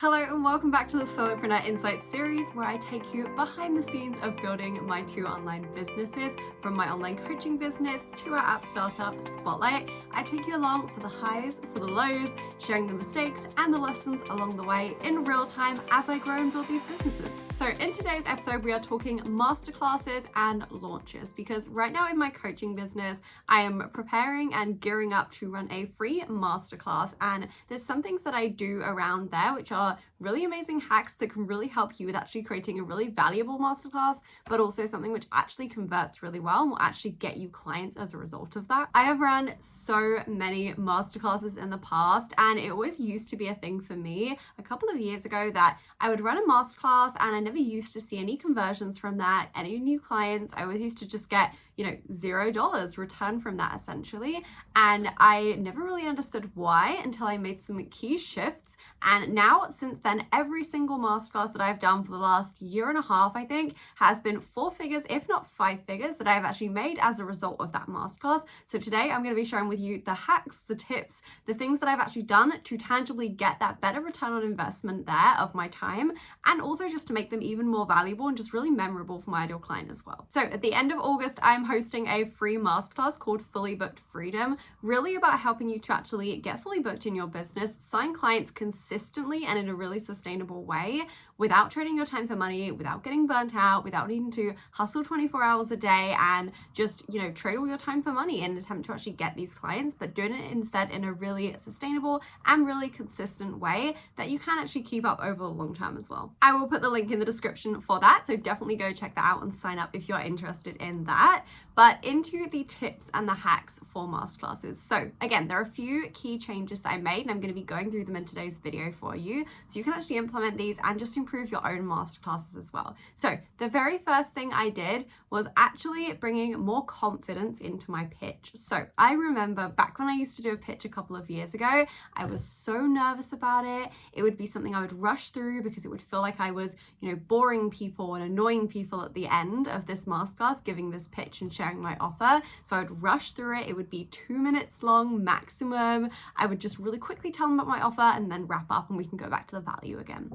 Hello and welcome back to the Solopreneur Insights series, where I take you behind the scenes of building my 2 online businesses, from my online coaching business to our app startup, Spotlight. I take you along for the highs, for the lows, sharing the mistakes and the lessons along the way in real time as I grow and build these businesses. So in today's episode, we are talking masterclasses and launches, because right now in my coaching business, I am preparing and gearing up to run a free masterclass, and there's some things that I do around there which are really amazing hacks that can really help you with actually creating a really valuable masterclass, but also something which actually converts really well and will actually get you clients as a result of that. I have run so many masterclasses in the past, and it always used to be a thing for me a couple of years ago that I would run a masterclass and I never used to see any conversions from that, any new clients. I always used to just get $0 return from that essentially. And I never really understood why until I made some key shifts. And now since then, every single masterclass that I've done for the last year and a half, I think, has been 4 figures, if not 5 figures, that I've actually made as a result of that masterclass. So today I'm going to be sharing with you the hacks, the tips, the things that I've actually done to tangibly get that better return on investment there of my time, and also just to make them even more valuable and just really memorable for my ideal client as well. So at the end of August, I'm hosting a free masterclass called Fully Booked Freedom, really about helping you to actually get fully booked in your business, sign clients consistently and in a really sustainable way, without trading your time for money, without getting burnt out, without needing to hustle 24 hours a day and just, trade all your time for money in an attempt to actually get these clients, but doing it instead in a really sustainable and really consistent way that you can actually keep up over the long term as well. I will put the link in the description for that, so definitely go check that out and sign up if you're interested in that. But into the tips and the hacks for masterclasses. So again, there are a few key changes that I made, and I'm going to be going through them in today's video for you, so you can actually implement these and just improve your own masterclasses as well. So the very first thing I did was actually bringing more confidence into my pitch. So I remember back when I used to do a pitch a couple of years ago, I was so nervous about it. It would be something I would rush through because it would feel like I was, boring people and annoying people at the end of this masterclass, giving this pitch and sharing my offer. So I would rush through it. It would be 2 minutes long maximum. I would just really quickly tell them about my offer and then wrap up, and we can go back to the value again.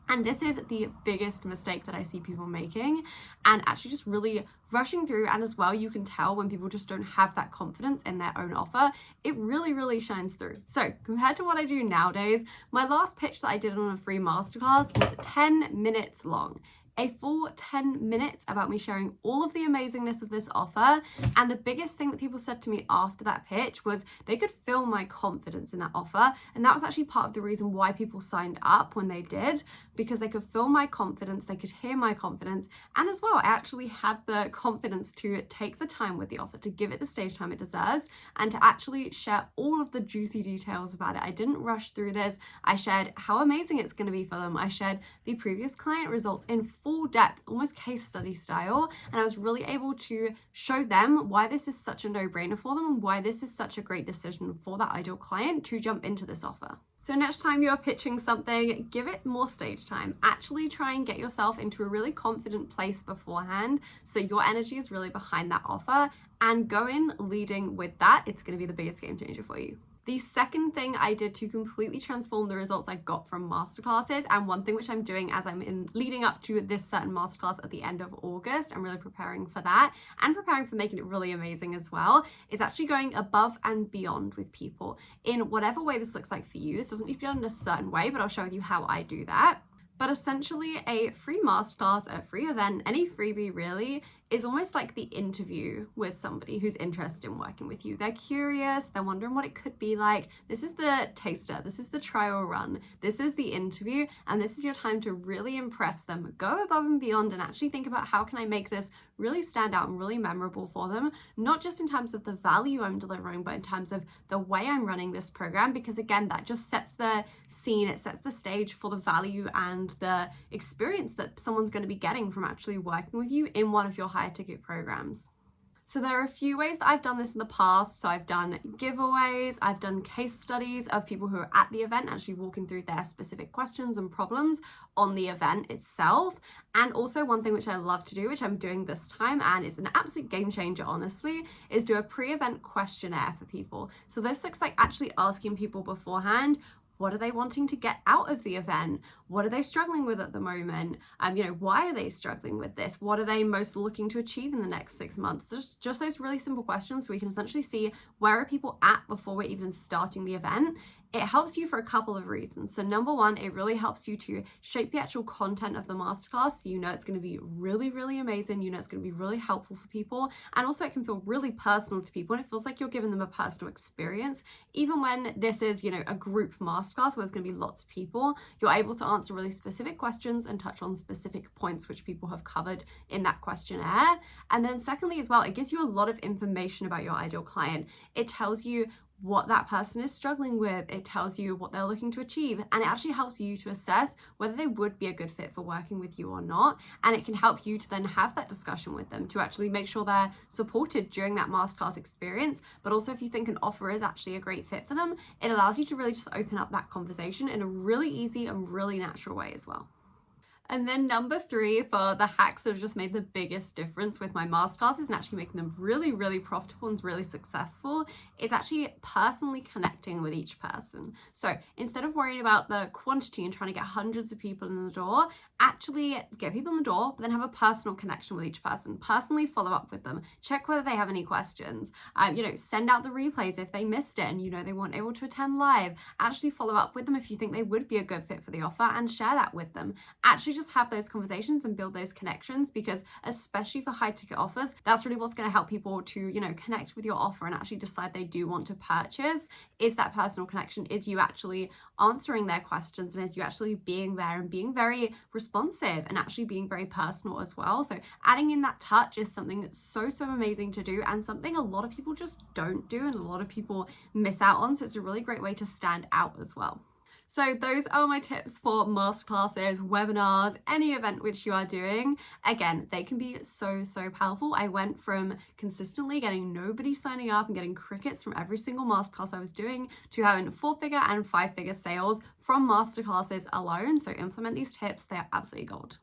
And this is the biggest mistake that I see people making, and actually just really rushing through. And as well, you can tell when people just don't have that confidence in their own offer, it really, really shines through. So compared to what I do nowadays, my last pitch that I did on a free masterclass was 10 minutes long. A full 10 minutes about me sharing all of the amazingness of this offer. And the biggest thing that people said to me after that pitch was they could feel my confidence in that offer. And that was actually part of the reason why people signed up when they did, because they could feel my confidence, they could hear my confidence. And as well, I actually had the confidence to take the time with the offer, to give it the stage time it deserves, and to actually share all of the juicy details about it. I didn't rush through this. I shared how amazing it's going to be for them. I shared the previous client results in full depth, almost case study style, and I was really able to show them why this is such a no-brainer for them and why this is such a great decision for that ideal client to jump into this offer. So next time you're pitching something, give it more stage time. Actually try and get yourself into a really confident place beforehand, so your energy is really behind that offer, and go in leading with that. It's going to be the biggest game changer for you. The second thing I did to completely transform the results I got from masterclasses, and one thing which I'm doing as I'm leading up to this certain masterclass at the end of August, I'm really preparing for that and preparing for making it really amazing as well, is actually going above and beyond with people in whatever way this looks like for you. This doesn't need to be done in a certain way, but I'll show you how I do that. But essentially, a free masterclass, a free event, any freebie really, is almost like the interview with somebody who's interested in working with you. They're curious, they're wondering what it could be like. This is the taster, this is the trial run, this is the interview, and this is your time to really impress them. Go above and beyond and actually think about how can I make this really stand out and really memorable for them, not just in terms of the value I'm delivering, but in terms of the way I'm running this program, because again, that just sets the scene, it sets the stage for the value and the experience that someone's going to be getting from actually working with you in one of your higher ticket programs. So there are a few ways that I've done this in the past. So I've done giveaways, I've done case studies of people who are at the event actually walking through their specific questions and problems on the event itself. And also one thing which I love to do, which I'm doing this time, and it's an absolute game changer honestly, is do a pre-event questionnaire for people. So this looks like actually asking people beforehand, What are they wanting to get out of the event? What are they struggling with at the moment? Why are they struggling with this? What are they most looking to achieve in the next 6 months? Just those really simple questions so we can essentially see where are people at before we're even starting the event. It helps you for a couple of reasons. So number one, it really helps you to shape the actual content of the masterclass. So it's going to be really, really amazing. It's going to be really helpful for people. And also it can feel really personal to people. And it feels like you're giving them a personal experience. Even when this is, a group masterclass where there's going to be lots of people, you're able to answer really specific questions and touch on specific points which people have covered in that questionnaire. And then secondly as well, it gives you a lot of information about your ideal client. It tells you what that person is struggling with. It tells you what they're looking to achieve, and it actually helps you to assess whether they would be a good fit for working with you or not. And it can help you to then have that discussion with them to actually make sure they're supported during that masterclass experience. But also if you think an offer is actually a great fit for them, it allows you to really just open up that conversation in a really easy and really natural way as well. And then number 3 for the hacks that have just made the biggest difference with my masterclasses and actually making them really, really profitable and really successful is actually personally connecting with each person. So instead of worrying about the quantity and trying to get hundreds of people in the door, actually get people in the door, but then have a personal connection with each person. Personally follow up with them. Check whether they have any questions. Send out the replays if they missed it and they weren't able to attend live. Actually follow up with them if you think they would be a good fit for the offer and share that with them. Actually just have those conversations and build those connections, because especially for high ticket offers, that's really what's going to help people to connect with your offer and actually decide they do want to purchase. Is that personal connection, is you actually answering their questions, and is you actually being there and being very responsive and actually being very personal as well. So adding in that touch is something that's so amazing to do, and something a lot of people just don't do and a lot of people miss out on. So it's a really great way to stand out as well. So those are my tips for masterclasses, webinars, any event which you are doing. Again, they can be so powerful. I went from consistently getting nobody signing up and getting crickets from every single masterclass I was doing to having 4-figure and 5-figure sales from masterclasses alone. So implement these tips, they are absolutely gold.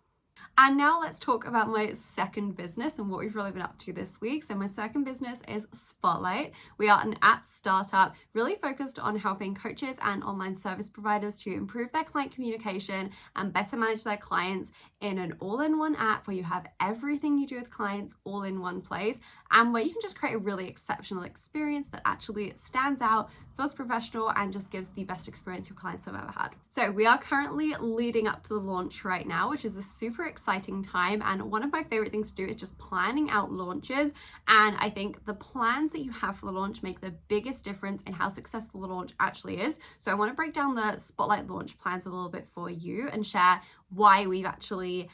And now let's talk about my second business and what we've really been up to this week. So my second business is Spotlight. We are an app startup really focused on helping coaches and online service providers to improve their client communication and better manage their clients in an all-in-one app where you have everything you do with clients all in one place, and where you can just create a really exceptional experience that actually stands out, feels professional, and just gives the best experience your clients have ever had. So we are currently leading up to the launch right now, which is a super exciting time. And one of my favorite things to do is just planning out launches. And I think the plans that you have for the launch make the biggest difference in how successful the launch actually is. So I want to break down the Spotlight launch plans a little bit for you and share why we've actually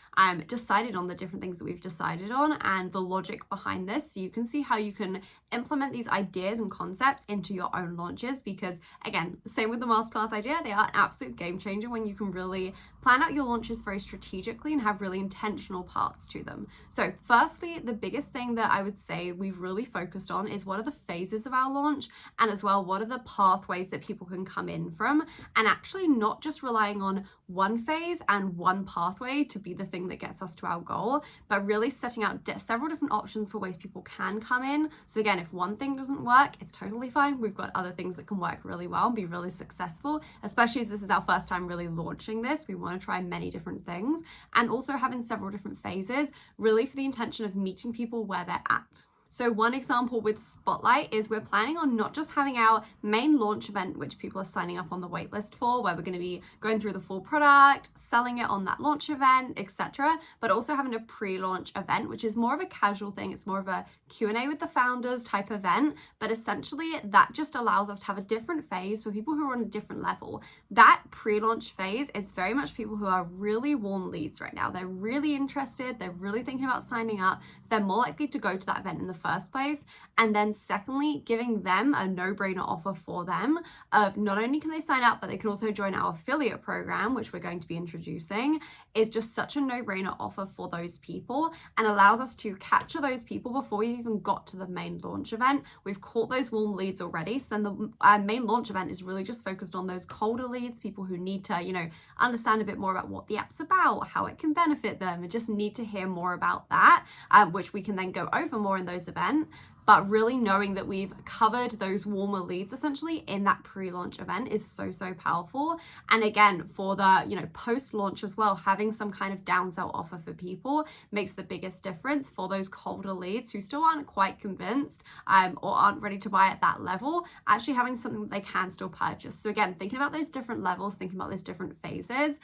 decided on the different things that we've decided on and the logic behind this, so you can see how you can implement these ideas and concepts into your own launches. Because again, same with the masterclass idea, they are an absolute game changer when you can really plan out your launches very strategically and have really intentional parts to them. So firstly, the biggest thing that I would say we've really focused on is what are the phases of our launch, and as well, what are the pathways that people can come in from, and actually not just relying on one phase and one pathway to be the thing that gets us to our goal, but really setting out several different options for ways people can come in. So again, if one thing doesn't work, it's totally fine. We've got other things that can work really well and be really successful, especially as this is our first time really launching this. We want to try many different things, and also having several different phases, really for the intention of meeting people where they're at. So one example with Spotlight is we're planning on not just having our main launch event, which people are signing up on the waitlist for, where we're going to be going through the full product, selling it on that launch event, etc., but also having a pre-launch event, which is more of a casual thing. It's more of a Q&A with the founders type event, but essentially that just allows us to have a different phase for people who are on a different level. That pre-launch phase is very much people who are really warm leads right now. They're really interested, they're really thinking about signing up, so they're more likely to go to that event in the first place. And then secondly, giving them a no-brainer offer for them of not only can they sign up, but they can also join our affiliate program, which we're going to be introducing, is just such a no-brainer offer for those people, and allows us to capture those people before we even got to the main launch event. We've caught those warm leads already, so then the main launch event is really just focused on those colder leads, people who need to, understand a bit more about what the app's about, how it can benefit them, and just need to hear more about that, which we can then go over more in those events. but really knowing that we've covered those warmer leads essentially in that pre-launch event is so, so powerful. And again, for the, post-launch as well, having some kind of downsell offer for people makes the biggest difference for those colder leads who still aren't quite convinced or aren't ready to buy at that level, actually having something that they can still purchase. So again, thinking about those different levels, thinking about those different phases.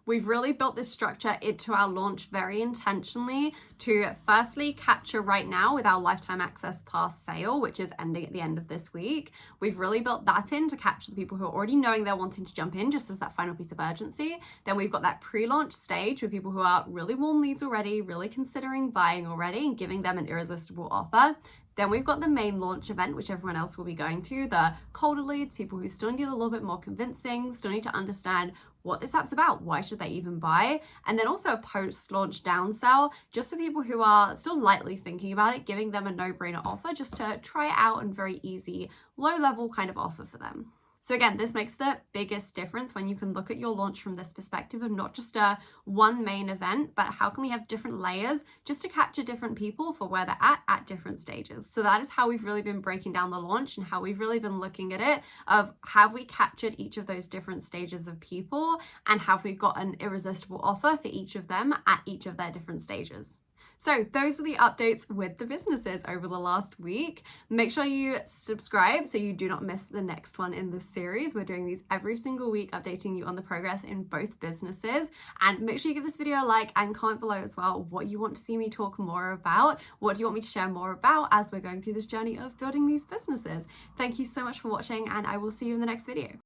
We've really built this structure into our launch very intentionally to firstly capture right now with our lifetime access pass sale, which is ending at the end of this week. We've really built that in to capture the people who are already knowing they're wanting to jump in just as that final piece of urgency. Then we've got that pre-launch stage with people who are really warm leads already, really considering buying already and giving them an irresistible offer. Then we've got the main launch event, which everyone else will be going to, the colder leads, people who still need a little bit more convincing, still need to understand what this app's about, why should they even buy? And then also a post-launch downsell, just for people who are still lightly thinking about it, giving them a no-brainer offer just to try it out and very easy, low-level kind of offer for them. So again, this makes the biggest difference when you can look at your launch from this perspective of not just a one main event, but how can we have different layers just to capture different people for where they're at different stages. So that is how we've really been breaking down the launch and how we've really been looking at it of have we captured each of those different stages of people and have we got an irresistible offer for each of them at each of their different stages. So those are the updates with the businesses over the last week. Make sure you subscribe so you do not miss the next one in this series. We're doing these every single week, updating you on the progress in both businesses. And make sure you give this video a like and comment below as well what you want to see me talk more about. What do you want me to share more about as we're going through this journey of building these businesses? Thank you so much for watching, and I will see you in the next video.